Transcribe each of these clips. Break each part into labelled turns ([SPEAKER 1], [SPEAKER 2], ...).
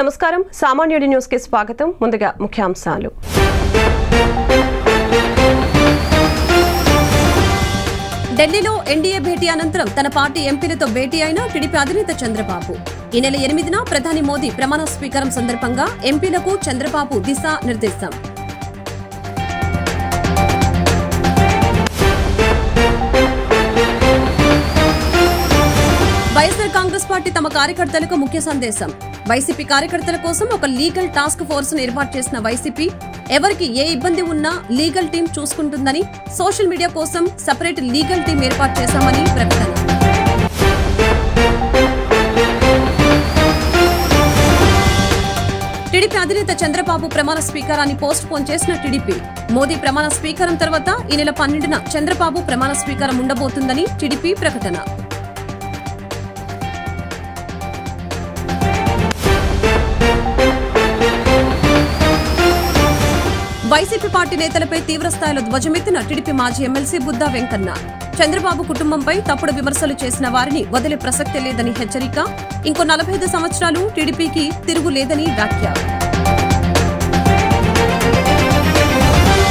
[SPEAKER 1] నమస్కారం సామాన్యుడి న్యూస్ కి స్వాగతం ముందుగా ముఖ్యాంశాలు ఢిల్లీలో ఎన్డీఏ భేటీ అనంతరం తన పార్టీ ఎంపీలతో భేటీ అయిన టీడీపీ అధినేత చంద్రబాబు ఈ నెల 8న ప్రధాని మోదీ ప్రమాణ స్వీకారం సందర్భంగా ఎంపీలకు చంద్రబాబు దిశా నిర్దేశం వైఎస్ఆర్ కాంగ్రెస్ పార్టీ తమ కార్యకర్తలకు ముఖ్య సందేశం వైసీపీ కార్యకర్తల కోసం ఒక లీగల్ టాస్క్ ఫోర్స్ ను ఏర్పాటు చేసిన వైసీపీ ఎవరికి ఏ ఇబ్బంది ఉన్నా లీగల్ టీం చూసుకుంటుందని సోషల్ మీడియా కోసం సెపరేట్ లీగల్ టీం ఏర్పాటు చేశామని ప్రకటన టీడీపీ అధినేత చంద్రబాబు ప్రమాణ స్వీకారాన్ని పోస్ట్ పోన్ చేసిన టీడీపీ మోదీ ప్రమాణ స్వీకారం తర్వాత ఈ నెల 12న చంద్రబాబు ప్రమాణ స్వీకారం ఉండబోతుందని టీడీపీ ప్రకటన వైసీపీ పార్టీ నేతలపై తీవ్రస్థాయిలో ధ్వజమెత్తిన టీడీపీ మాజీ ఎమ్మెల్సీ బుద్దా వెంకన్న చంద్రబాబు కుటుంబంపై తప్పుడు విమర్శలు చేసిన వారిని వదిలే ప్రసక్తే లేదని హెచ్చరిక ఇంకో 45 సంవత్సరాలు టీడీపీకి తిరుగులేదని వ్యాఖ్య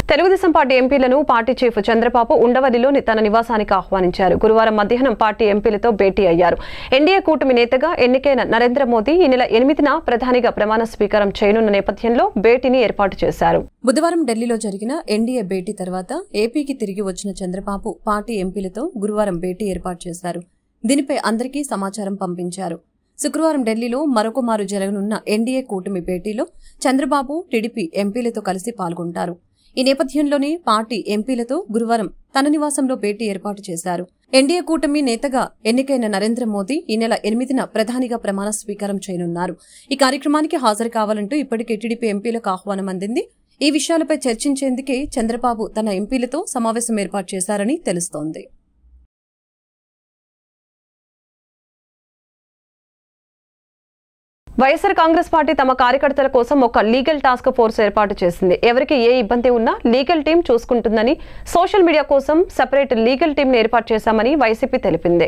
[SPEAKER 1] తెలుగుదేశం పార్టీ ఎంపీలను పార్టీ చీఫ్ చంద్రబాబు ఉండవల్లిలోని తన నివాసానికి ఆహ్వానించారు. గురువారం మధ్యాహ్నం పార్టీ ఎంపీలతో భేటీ అయ్యారు. ఎన్డీఏ కూటమి నేతగా ఎన్నికైన నరేంద్ర మోదీ ఈ నెల 8న ప్రధానిగా ప్రమాణ స్వీకారం చేయనున్న నేపథ్యంలో భేటీని ఏర్పాటు చేశారు. బుధవారం ఢిల్లీలో జరిగిన ఎన్డీఏ భేటీ తర్వాత ఏపీకి తిరిగి వచ్చిన చంద్రబాబు పార్టీ ఎంపీలతో గురువారం భేటీ ఏర్పాటు చేశారు. దీనిపై అందరికీ సమాచారం పంపించారు. శుక్రవారం ఢిల్లీలో మరొకమారు జరగనున్న ఎన్డీఏ కూటమి భేటీలో చంద్రబాబు టీడీపీ ఎంపీలతో కలిసి పాల్గొంటారు. ఈ నేపథ్యంలోనే పార్టీ ఎంపీలతో గురువారం తన నివాసంలో భేటీ ఏర్పాటు చేశారు. ఎన్డీఏ కూటమి నేతగా ఎన్నికైన నరేంద్ర మోదీ ఈ నెల 8న ప్రధానిగా ప్రమాణ స్వీకారం చేయనున్నారు. ఈ కార్యక్రమానికి హాజరు కావాలంటూ ఇప్పటికే టీడీపీ ఎంపీలకు ఆహ్వానం అందింది. ఈ విషయాలపై చర్చించేందుకే చంద్రబాబు తన ఎంపీలతో సమావేశం ఏర్పాటు చేశారని తెలుస్తోంది. వైఎస్ఆర్ కాంగ్రెస్ పార్టీ తమ కార్యకర్తల కోసం ఒక లీగల్ టాస్క్ ఫోర్స్ ఏర్పాటు చేసింది. ఎవరికి ఏ ఇబ్బంది ఉన్నా లీగల్ టీం చూసుకుంటుందని సోషల్ మీడియా కోసం సెపరేట్ లీగల్ టీంను ఏర్పాటు చేశామని వైసీపీ తెలిపింది.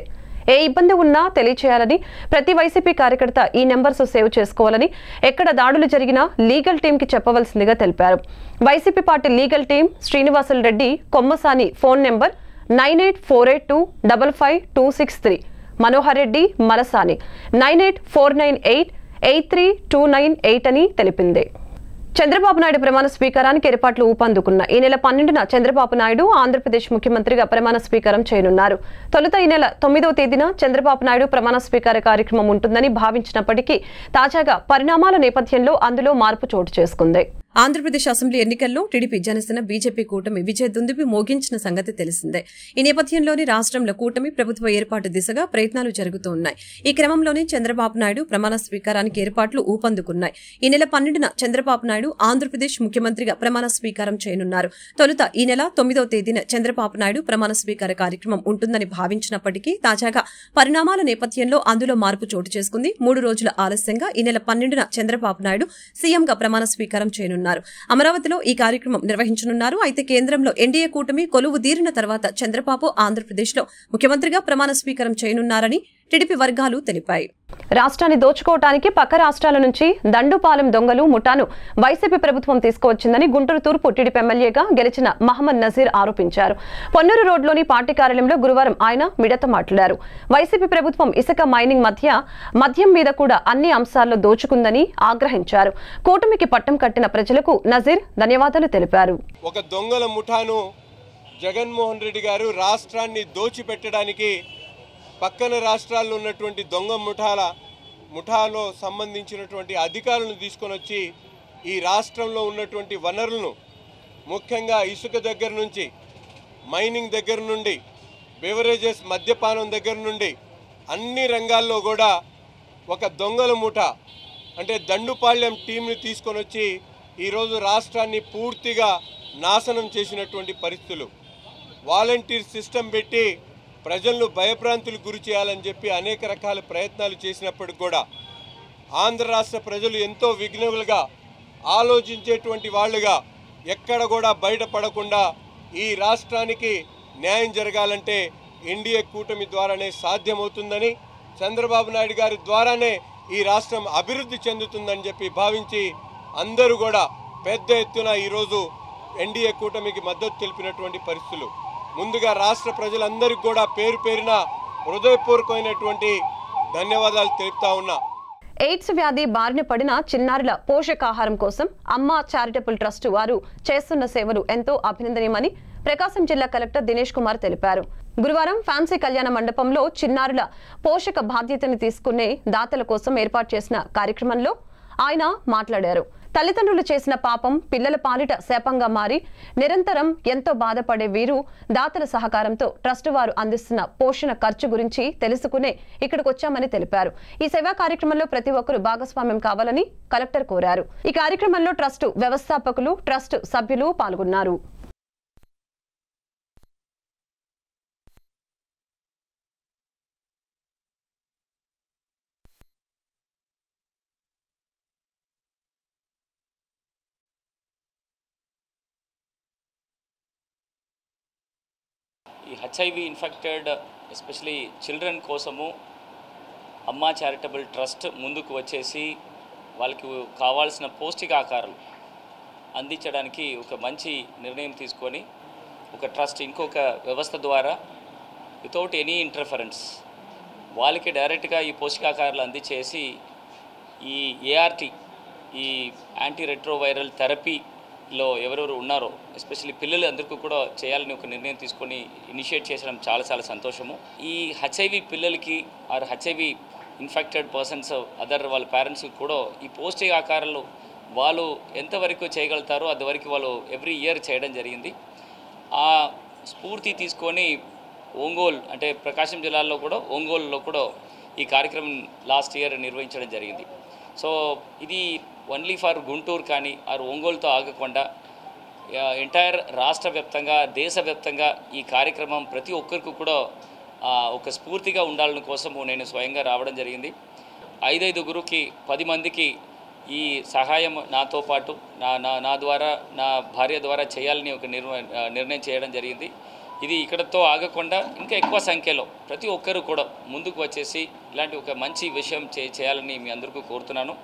[SPEAKER 1] ఏ ఇబ్బంది ఉన్నా తెలియచేయాలని ప్రతి వైసీపీ కార్యకర్త ఈ నెంబర్స్ సేవ్ చేసుకోవాలని ఎక్కడ దాడులు జరిగినా లీగల్ టీంకి చెప్పవలసిందిగా తెలిపారు. YCP party legal team Srinivasulu Reddy Kommasani phone number 9848255263 Manohar Reddy Malasani 9849883298 అని తెలిపింది. చంద్రబాబు నాయుడు ప్రమాణ స్వీకారానికి ఏర్పాట్లు ఊపందుకున్న ఈ నెల 12న చంద్రబాబు నాయుడు ఆంధ్రప్రదేశ్ ముఖ్యమంత్రిగా ప్రమాణ స్వీకారం చేయనున్నారు. తొలుత ఈ నెల 9వ తేదీన చంద్రబాబు నాయుడు ప్రమాణ స్వీకార కార్యక్రమం ఉంటుందని భావించినప్పటికీ తాజాగా పరిణామాల నేపథ్యంలో అందులో మార్పు చోటు చేసుకుంది. ఆంధ్రప్రదేశ్ అసెంబ్లీ ఎన్నికల్లో టీడీపీ జనసేన బీజేపీ కూటమి విజయ దుందుబి మోగించిన సంగతి తెలిసిందే. ఈ నేపథ్యంలోనే రాష్ట్రంలో కూటమి ప్రభుత్వ ఏర్పాటు దిశగా ప్రయత్నాలు జరుగుతూ ఉన్నాయి. ఈ క్రమంలోనే చంద్రబాబు నాయుడు ప్రమాణ స్వీకారానికి ఏర్పాట్లు ఊపందుకున్నాయి. ఈ నెల 12న చంద్రబాబు నాయుడు ఆంధ్రప్రదేశ్ ముఖ్యమంత్రిగా ప్రమాణ స్వీకారం చేయనున్నారు. తొలుత ఈ నెల 9వ తేదీన చంద్రబాబు నాయుడు ప్రమాణ స్వీకార కార్యక్రమం ఉంటుందని భావించినప్పటికీ తాజాగా పరిణామాల నేపథ్యంలో అందులో మార్పు చోటు చేసుకుంది. 3 రోజుల ఆలస్యంగా ఈ నెల 12న చంద్రబాబు నాయుడు సీఎంగా ప్రమాణ స్వీకారం చేయనున్నారు. అమరావతిలో ఈ కార్యక్రమం నిర్వహించనున్నారు. అయితే కేంద్రంలో ఎన్డీఏ కూటమి కొలువు తీరిన తర్వాత చంద్రబాబు ఆంధ్రప్రదేశ్లో ముఖ్యమంత్రిగా ప్రమాణ స్వీకారం చేయనున్నారని టీడీపీ వర్గాలు తెలిపాయి. రాష్ట్రాన్ని దోచుకోవటానికి పక్క రాష్ట్రాల నుంచి దండుపాలెం దొంగలు ముఠాను వైసీపీ ప్రభుత్వం తీసుకువచ్చిందని గుంటూరు తూర్పు టీడీపీ ఎమ్మెల్యేగా గెలిచిన మహమ్మద్ నజీర్ ఆరోపించారు. పొన్నూరు రోడ్లోని పార్టీ కార్యాలయంలో గురువారం ఆయన మీడియాతో మాట్లాడారు. వైసీపీ ప్రభుత్వం ఇసుక మైనింగ్ మద్యం మీద కూడా అన్ని అంశాల్లో దోచుకుందని ఆగ్రహించారు. కూటమికి పట్టం కట్టిన ప్రజలకు నజీర్ ధన్యవాదాలు తెలిపారు.
[SPEAKER 2] ఒక దొంగల ముఠాను జగన్మోహన్ రెడ్డి గారు రాష్ట్రాన్ని దోచిపెట్టడానికి పక్కన రాష్ట్రాల్లో ఉన్నటువంటి దొంగ ముఠాలో సంబంధించినటువంటి అధికారులను తీసుకొని వచ్చి ఈ రాష్ట్రంలో ఉన్నటువంటి వనరులను ముఖ్యంగా ఇసుక దగ్గర నుంచి మైనింగ్ దగ్గర నుండి బెవరేజెస్ మద్యపానం దగ్గర నుండి అన్ని రంగాల్లో కూడా ఒక దొంగల ముఠా అంటే దండుపాళ్యం టీంని తీసుకొని వచ్చి ఈరోజు రాష్ట్రాన్ని పూర్తిగా నాశనం చేసినటువంటి పరిస్థితులు. వాలంటీర్ సిస్టమ్ పెట్టి ప్రజలను భయభ్రాంతులకు గురి చేయాలని చెప్పి అనేక రకాల ప్రయత్నాలు చేసినప్పటికి కూడా ఆంధ్ర రాష్ట్ర ప్రజలు ఎంతో విఘ్నులుగా ఆలోచించేటువంటి వాళ్ళుగా ఎక్కడ కూడా బయటపడకుండా ఈ రాష్ట్రానికి న్యాయం జరగాలంటే ఎన్డీఏ కూటమి ద్వారానే సాధ్యమవుతుందని చంద్రబాబు నాయుడు గారి ద్వారానే ఈ రాష్ట్రం అభివృద్ధి చెందుతుందని చెప్పి భావించి అందరూ కూడా పెద్ద ఎత్తున ఈరోజు ఎన్డీఏ కూటమికి మద్దతు తెలిపినటువంటి పరిస్థితులు. ముందుగా రాష్ట్ర ప్రజలందరికీ కూడా పేరు పేరున హృదయపూర్వకమైనటువంటి ధన్యవాదాలు తెలుపుతా ఉన్నా.
[SPEAKER 1] ఎయిడ్స్ వ్యాధి బారిన పడిన చిన్నారుల పోషకాహారం కోసం అమ్మ చారిటబుల్ ట్రస్ట్ వారు చేస్తున్న సేవలు ఎంతో అభినందనీయమని ప్రకాశం జిల్లా కలెక్టర్ దినేష్ కుమార్ తెలిపారు. గురువారం ఫ్యాన్సీ కళ్యాణ మండపంలో చిన్నారుల పోషక బాధ్యతను తీసుకునే దాతల కోసం ఏర్పాటు చేసిన కార్యక్రమంలో ఆయన మాట్లాడారు. తల్లిదండ్రులు చేసిన పాపం పిల్లల పాలిట శాపంగా మారి నిరంతరం ఎంతో బాధపడే వీరు దాతల సహకారంతో ట్రస్ట్ వారు అందిస్తున్న పోషణ ఖర్చు గురించి తెలుసుకునే ఇక్కడికి వచ్చామని తెలిపారు. ఈ సేవా కార్యక్రమంలో ప్రతి ఒక్కరూ భాగస్వామ్యం కావాలని కలెక్టర్ కోరారు. ఈ కార్యక్రమంలో ట్రస్ట్ వ్యవస్థాపకులు, ట్రస్ట్ సభ్యులు పాల్గొన్నారు.
[SPEAKER 3] ఈ హెచ్ఐవి ఇన్ఫెక్టెడ్ ఎస్పెషలీ చిల్డ్రన్ కోసము అమ్మా చారిటబుల్ ట్రస్ట్ ముందుకు వచ్చేసి వాళ్ళకి కావాల్సిన పౌష్టికాహారాలు అందించడానికి ఒక మంచి నిర్ణయం తీసుకొని ఒక ట్రస్ట్ ఇంకొక వ్యవస్థ ద్వారా వితౌట్ ఎనీ ఇంటర్ఫరెన్స్ వాళ్ళకి డైరెక్ట్గా ఈ పౌష్టికాహారాలు అందించేసి ఈ ఏఆర్టీ ఈ యాంటీ రెట్రోవైరల్ థెరపీలో ఎవరెవరు ఉన్నారో ఎస్పెషల్లీ పిల్లలు అందరికీ కూడా చేయాలని ఒక నిర్ణయం తీసుకొని ఇనిషియేట్ చేసడం చాలా చాలా సంతోషము. ఈ హెచ్ఐవి పిల్లలకి or HIV infected persons other వాళ్ళ పేరెంట్స్కి కూడా ఈ పౌష్టికాహారాలు వాళ్ళు ఎంతవరకు చేయగలుగుతారో అంతవరకు వాళ్ళు ఎవ్రీ ఇయర్ చేయడం జరిగింది. ఆ స్ఫూర్తి తీసుకొని ఒంగోలు అంటే ప్రకాశం జిల్లాలో కూడా ఒంగోలులో కూడా ఈ కార్యక్రమం లాస్ట్ ఇయర్ నిర్వహించడం జరిగింది. సో ఇది ఓన్లీ ఫర్ గుంటూరు కానీ ఆరు ఒంగోలుతో ఆగకుండా ఎంటైర్ రాష్ట్ర వ్యాప్తంగా దేశవ్యాప్తంగా ఈ కార్యక్రమం ప్రతి ఒక్కరికి కూడా ఒక స్ఫూర్తిగా ఉండాలని కోసము నేను స్వయంగా రావడం జరిగింది. 5-5గురికి 10 మందికి ఈ సహాయం నాతో పాటు నా ద్వారా నా భార్య ద్వారా చేయాలని ఒక నిర్ణయం చేయడం జరిగింది. ఇది ఇక్కడతో ఆగకుండా ఇంకా ఎక్కువ సంఖ్యలో ప్రతి ఒక్కరు కూడా ముందుకు వచ్చేసి ఇలాంటి ఒక మంచి విషయం చేయాలని మీ అందరికీ కోరుతున్నాను.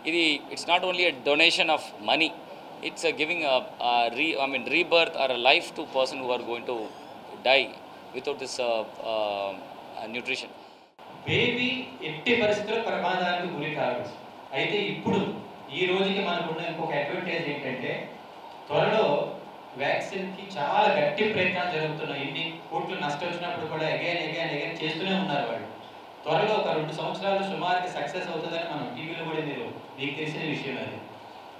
[SPEAKER 3] ఇది it's not only a donation of money, it's giving a rebirth or a life to person who are going to die without this nutrition.
[SPEAKER 4] Baby ఎట్టి పరిస్థితుల్లో ప్రమాదానికి గురి కాదు. అయితే ఇప్పుడు ఈ రోజుకి మనకున్న ఇంకొక అడ్వాంటేజ్ ఏంటంటే త్వరలో వ్యాక్సిన్కి చాలా గట్టి ప్రయత్నాలు జరుగుతున్నాయి. ఇన్ని కోట్లు నష్టం వచ్చినప్పుడు కూడా అగైన్ చేస్తూనే ఉన్నారు వాళ్ళు. త్వరలో ఒక 2 సంవత్సరాలు సుమారుకి సక్సెస్ అవుతుందని మనం టీవీలో కూడా మీకు తెలిసిన విషయం అది.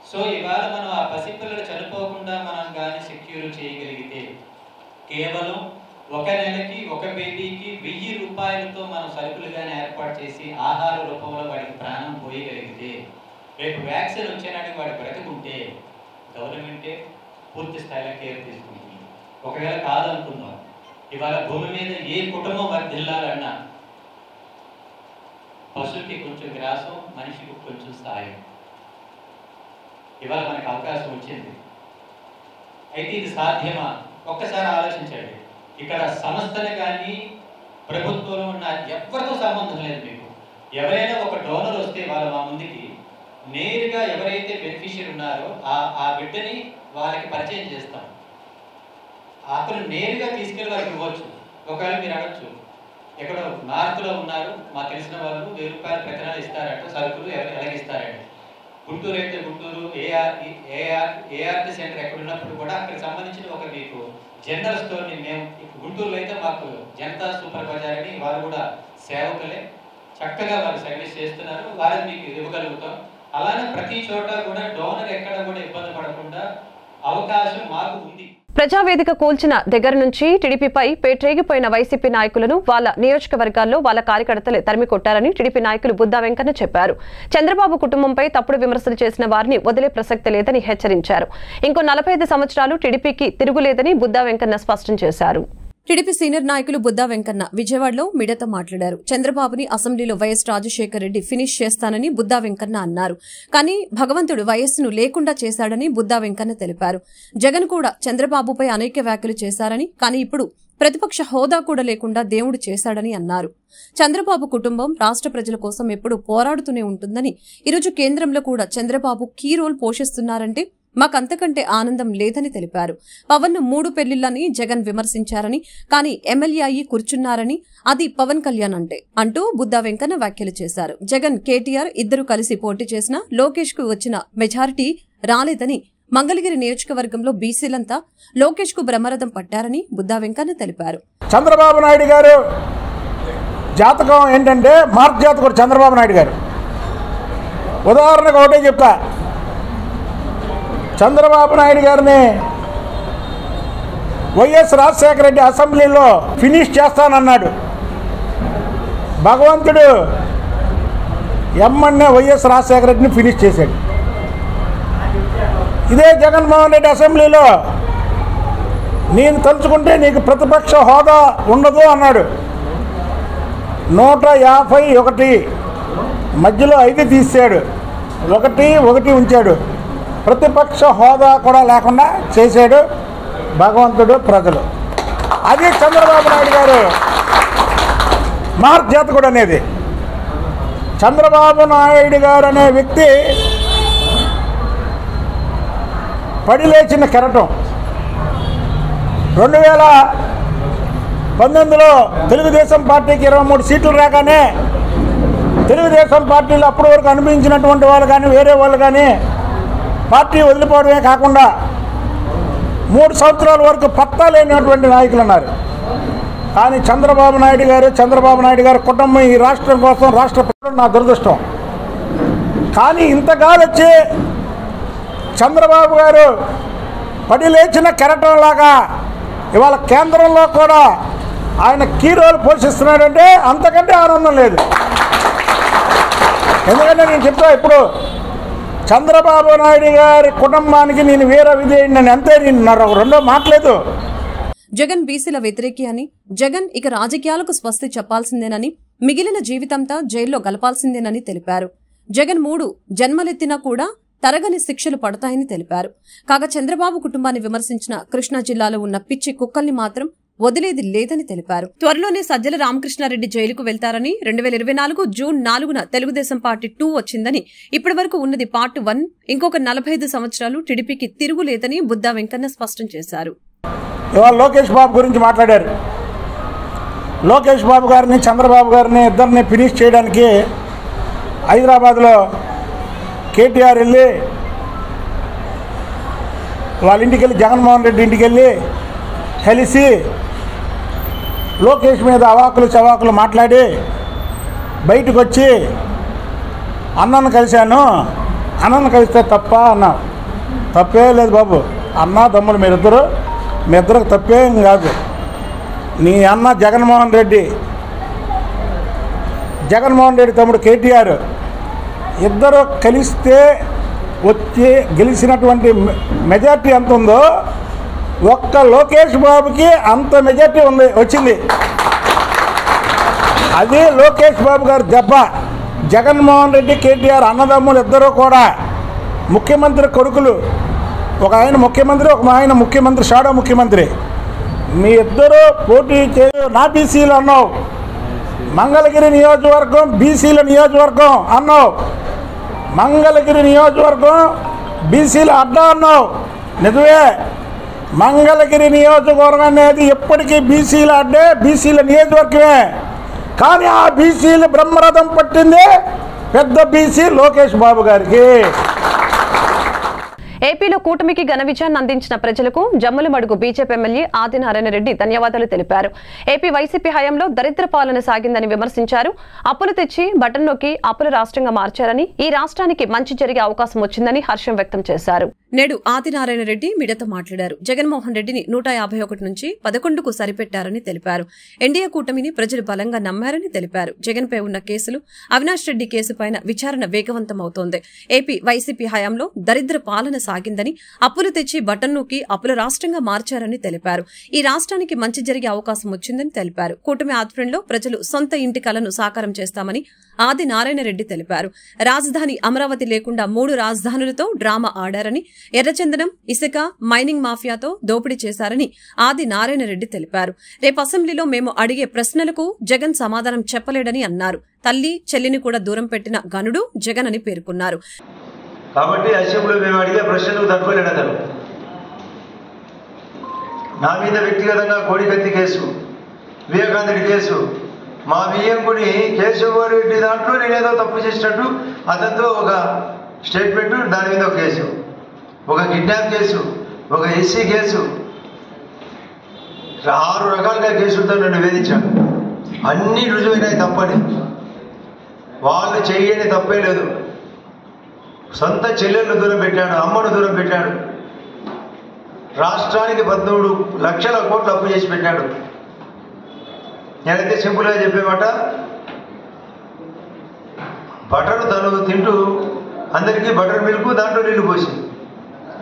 [SPEAKER 4] సో ఇవాళ మనం ఆ పసిపిల్లలు చనిపోకుండా మనం కానీ సెక్యూర్ చేయగలిగితే కేవలం ఒక నెలకి ఒక బేబీకి 1000 రూపాయలతో మనం సరుకులు కానీ ఏర్పాటు చేసి ఆహార రూపంలో వాడికి ప్రాణం పోయగలిగితే రేపు వ్యాక్సిన్ వచ్చేనాటికి వాడు బ్రతుకుంటే గవర్నమెంటే పూర్తి స్థాయిలో కేర్ తీసుకుంటుంది. ఒకవేళ కాదనుకుందాం, ఇవాళ భూమి మీద ఏ కుటుంబం వర్ధిల్లాలన్నా పశువుకి కొంచెం గ్రాసం, మనిషికి కొంచెం సాయం. ఇవాళ మనకు అవకాశం వచ్చింది. అయితే ఇది సాధ్యమా? ఒక్కసారి ఆలోచించండి. ఇక్కడ సంస్థలు కానీ ప్రభుత్వంలో ఉన్న ఎవరితో సంబంధం లేదు. మీకు ఎవరైనా ఒక డోనర్ వస్తే వాళ్ళు మా ముందుకి నేరుగా ఎవరైతే బెనిఫిషియరీ ఉన్నారో ఆ బిడ్డని వాళ్ళకి పరిచయం చేస్తాం. అతను నేరుగా తీసుకెళ్ళి వాళ్ళకి ఇవ్వచ్చు. ఒకవేళ మీరు అడగచ్చు, ఎక్కడో నార్త్లో ఉన్నారు మాకు తెలిసిన వాళ్ళు 1000 రూపాయలు ప్రతి నెల ఇస్తారట, సరుకులు ఎలాగిస్తారండి. గుంటూరు అయితే గుంటూరు ఏఆర్టీ సెంటర్ ఎక్కడ ఉన్నప్పుడు కూడా అక్కడికి సంబంధించిన ఒక మీకు జనరల్ స్టోర్ని మేము గుంటూరులో అయితే మాకు జనతా సూపర్ బజార్ అని వారు కూడా సేవకులే చక్కగా వారు సర్వీస్ చేస్తున్నారు. వారిని మీకు ఇవ్వగలుగుతాం. అలానే ప్రతి చోట కూడా డోనర్ ఎక్కడ కూడా ఇబ్బంది పడకుండా అవకాశం మాకు ఉంది.
[SPEAKER 1] ప్రజావేదిక కూల్చిన దగ్గర నుంచి టీడీపీపై పేట్రేగిపోయిన వైసీపీ నాయకులను వాళ్ళ నియోజకవర్గాల్లో వాళ్ళ కార్యకర్తలే తరిమి కొట్టారని టీడీపీ నాయకులు బుద్దా వెంకన్న చెప్పారు. చంద్రబాబు కుటుంబంపై తప్పుడు విమర్శలు చేసిన వారిని వదిలే ప్రసక్తి లేదని హెచ్చరించారు. ఇంకో 45 సంవత్సరాలు టీడీపీకి తిరుగులేదని బుద్దా వెంకన్న స్పష్టం చేశారు. టీడీపీ సీనియర్ నాయకులు బుద్దా వెంకన్న విజయవాడలో మీడియాతో మాట్లాడారు. చంద్రబాబుని అసెంబ్లీలో వైఎస్ రాజశేఖర్ రెడ్డి ఫినిష్ చేస్తానని బుద్దా వెంకన్న అన్నారు. కానీ భగవంతుడు వైఎస్ను లేకుండా చేశాడని బుద్దా వెంకన్న తెలిపారు. జగన్ కూడా చంద్రబాబుపై అనేక వ్యాఖ్యలు చేశారని, కానీ ఇప్పుడు ప్రతిపక్ష హోదా కూడా లేకుండా దేవుడు చేశాడని అన్నారు. చంద్రబాబు కుటుంబం రాష్ట్ర ప్రజల కోసం ఎప్పుడూ పోరాడుతూనే ఉంటుందని, ఈరోజు కేంద్రంలో కూడా చంద్రబాబు కీ రోల్ పోషిస్తున్నారంటే మాకంతకంటే ఆనందం లేదని తెలిపారు. పవన్ 3 పెళ్లిళ్లని జగన్ విమర్శించారని, కానీ ఎమ్మెల్యే అయ్యి కూర్చున్నారని అది పవన్ కళ్యాణ్ అంటూ బుద్దా వెంకన్న వ్యాఖ్యలు చేశారు. జగన్, కేటీఆర్ ఇద్దరు కలిసి పోటీ చేసినా లోకేష్ కు వచ్చిన మెజారిటీ రాలేదని, మంగళగిరి నియోజకవర్గంలో బీసీలంతా లోకేష్ కు బ్రహ్మరథం పట్టారని బుద్దా వెంకన్న తెలిపారు.
[SPEAKER 5] చంద్రబాబు నాయుడు గారు జాతకం ఏంటంటే మార్క్ జాతకుడు చంద్రబాబు నాయుడు గారు. ఉదాహరణకు ఒకటే చెప్తా, చంద్రబాబు నాయుడు గారిని వైఎస్ రాజశేఖర రెడ్డి అసెంబ్లీలో ఫినిష్ చేస్తానన్నాడు. భగవంతుడు ఎమ్మన్నే వైఎస్ రాజశేఖర రెడ్డిని ఫినిష్ చేశాడు. ఇదే జగన్మోహన్ రెడ్డి అసెంబ్లీలో నేను తలుచుకుంటే నీకు ప్రతిపక్ష హోదా ఉండదు అన్నాడు. 151 మధ్యలో 5 తీసాడు, 1 ఉంచాడు. ప్రతిపక్ష హోదా కూడా లేకుండా చేశాడు భగవంతుడు, ప్రజలు. అది చంద్రబాబు నాయుడు గారు మార్క్ జాతకుడు అనేది. చంద్రబాబు నాయుడు గారు అనే వ్యక్తి పడిలేచిన కెరటం. 2019లో తెలుగుదేశం పార్టీకి 23 సీట్లు రాగానే తెలుగుదేశం పార్టీలో అప్పటి వరకు అనిపించినటువంటి వాళ్ళు కానీ వేరే వాళ్ళు కానీ పార్టీ వదిలిపోవడమే కాకుండా 3 సంవత్సరాల వరకు పత్తా లేనటువంటి నాయకులు ఉన్నారు. కానీ చంద్రబాబు నాయుడు గారు కుటుంబం ఈ రాష్ట్రం కోసం, రాష్ట్ర ప్రజలు నా దురదృష్టం. కానీ ఇంతకాలం వచ్చి చంద్రబాబు గారు పడి లేచిన కెరటంలాగా ఇవాళ కేంద్రంలో కూడా ఆయన కీ రోల్ పోషిస్తున్నాడంటే అంతకంటే ఆనందం లేదు. ఎందుకంటే నేను చెప్తా, ఇప్పుడు చంద్రబాబు నాయుడు గారి కుటుంబానికి నేను వేరే విధేయుడిని అంతే, నేను రెండో మాట్లేదు.
[SPEAKER 1] జగన్ బీసీల వ్యతిరేకి అని, జగన్ ఇక రాజకీయాలకు స్వస్తి చెప్పాల్సిందేనని, మిగిలిన జీవితంతా జైల్లో గలపాల్సిందేనని తెలిపారు. జగన్ 3 జన్మలెత్తినా కూడా తరగని శిక్షలు పడతాయని తెలిపారు. కాగా చంద్రబాబు కుటుంబాన్ని విమర్శించిన కృష్ణా జిల్లాలో ఉన్న పిచ్చి కుక్కల్ని మాత్రం వదిలేది లేదని తెలిపారు. త్వరలోనే సజ్జల రామకృష్ణారెడ్డి జైలుకు వెళ్తారని, 2024 జూన్ 4న తెలుగుదేశం పార్టీ 2 వచ్చిందని, ఇప్పటి వరకు ఉన్నది పార్ట్ 1, ఇంకొక 45 సంవత్సరాలు టీడీపీకి తిరుగులేదని బుద్దా వెంకన్న స్పష్టం చేశారు.
[SPEAKER 5] ఇవాళ లోకేష్ బాబు గురించి మాట్లాడారు. లోకేష్ బాబు గారిని, చంద్రబాబు గారిని ఇద్దరిని ఫినిష్ చేయడానికి హైదరాబాద్లో కేటీఆర్ వెళ్ళి వాళ్ళ ఇంటికి వెళ్ళి, జగన్మోహన్ రెడ్డి ఇంటికి వెళ్ళి కలిసి లోకేష్ మీద అవాకులు చవాకులు మాట్లాడి బయటకు వచ్చి అన్నను కలిశాను, అన్నను కలిస్తే తప్ప అన్నా. తప్పే లేదు బాబు, అన్న తమ్ముడు మీ ఇద్దరికి తప్పేం కాదు. నీ అన్న జగన్మోహన్ రెడ్డి తమ్ముడు కేటీఆర్ ఇద్దరు కలిస్తే వచ్చి గెలిచినటువంటి మెజార్టీ ఎంత ఉందో ఒక్క లోకేష్ బాబుకి అంత మెజార్టీ వచ్చింది. అది లోకేష్ బాబు గారు దెబ్బ. జగన్మోహన్ రెడ్డి, కేటీఆర్ అన్నదమ్ములు ఇద్దరు కూడా ముఖ్యమంత్రి కొడుకులు. ఒక ఆయన ముఖ్యమంత్రి, ఒక ఆయన ముఖ్యమంత్రి, షాడో ముఖ్యమంత్రి. మీ ఇద్దరు పోటీ నా బీసీలు అన్నావు, మంగళగిరి నియోజకవర్గం బీసీల నియోజకవర్గం అన్నావు, మంగళగిరి నియోజకవర్గం బీసీల అడ్డా అన్నావు. నిజమే, మంగళగిరి నియోజకవర్గం అనేది ఎప్పటికీ బీసీల అడ్డే, బీసీల నియోజకవర్గమే. కానీ ఆ బీసీలు బ్రహ్మరథం పట్టింది పెద్ద బీసీ లోకేష్ బాబు గారికి.
[SPEAKER 1] ఏపీలో కూటమికి ఘన విజయాన్ని అందించిన ప్రజలకు జమ్ములమడుగు బీజేపీ ఎమ్మెల్యే ఆదినారాయణ రెడ్డి ధన్యవాదాలు తెలిపారు. ఏపీ వైసీపీ హయాంలో దరిద్ర పాలన సాగిందని విమర్శించారు. అప్పులు తెచ్చి బటన్ నొక్కి అప్పుల రాష్ట్రంగా మార్చారని, ఈ రాష్ట్రానికి మంచి జరిగే అవకాశం వచ్చిందని హర్షం వ్యక్తం చేశారు. నేడు ఆదినారాయణ రెడ్డి మీడియాతో మాట్లాడారు. జగన్మోహన్ రెడ్డిని 151 నుంచి 11కు సరిపెట్టారని తెలిపారు. ఎన్డీఏ కూటమిని ప్రజలు బలంగా నమ్మారని తెలిపారు. జగన్ పై ఉన్న కేసులు, అవినాష్ రెడ్డి కేసుపైన విచారణ వేగవంతమవుతోంది. ఏపీ వైసీపీ హయాంలో దరిద్ర పాలన సాగిందని, అప్పులు తెచ్చి బటన్ నొక్కి అప్పుల రాష్ట్రంగా మార్చారని తెలిపారు. ఈ రాష్ట్రానికి మంచి జరిగే అవకాశం వచ్చిందని తెలిపారు. కూటమి ఆధ్వర్యంలో ప్రజలు సొంత ఇంటి కలను సాకారం చేస్తామని ఆది నారాయణ రెడ్డి తెలిపారు. రాజధాని అమరావతి లేకుండా 3 రాజధానులతో డ్రామా ఆడారని, ఎర్రచందనం, ఇసుక, మైనింగ్ మాఫియాతో దోపిడీ చేశారని ఆది నారాయణ రెడ్డి తెలిపారు. రేపు అసెంబ్లీలో మేము అడిగే ప్రశ్నలకు జగన్ సమాధానం చెప్పలేడని అన్నారు. తల్లి చెల్లిని కూడా దూరం పెట్టిన గనుడు జగన్ అని పేర్కొన్నారు.
[SPEAKER 6] కాబట్టి అసెంబ్లీలో మేము అడిగే ప్రశ్నలకు తట్టుకోలేడు అతను. నా మీద వ్యక్తిగతంగా కోడికత్తి కేసు, వివేకానందుడి కేసు, మా బియ్యంకుని కేశవరెడ్డి దాంట్లో నేనేదో తప్పు చేసినట్టు అతనితో ఒక స్టేట్మెంట్, దాని మీద ఒక కేసు, ఒక కిడ్నాప్ కేసు, ఒక ఎస్సీ కేసు, 6 రకాలుగా కేసులతో నన్ను వేధించాడు. అన్నీ రుజువైనాయి తప్పని. వాళ్ళు చెయ్యని తప్పే లేదు. సొంత చెల్లెళ్ళు దూరం పెట్టాడు, అమ్మను దూరం పెట్టాడు, రాష్ట్రానికి 13 లక్షల కోట్లు అప్పు చేసి పెట్టాడు. నేనైతే సింపుల్గా చెప్పేమాట, బటర్ తను తింటూ అందరికీ బటర్ మిల్క్, దాంట్లో నీళ్ళు పోసి,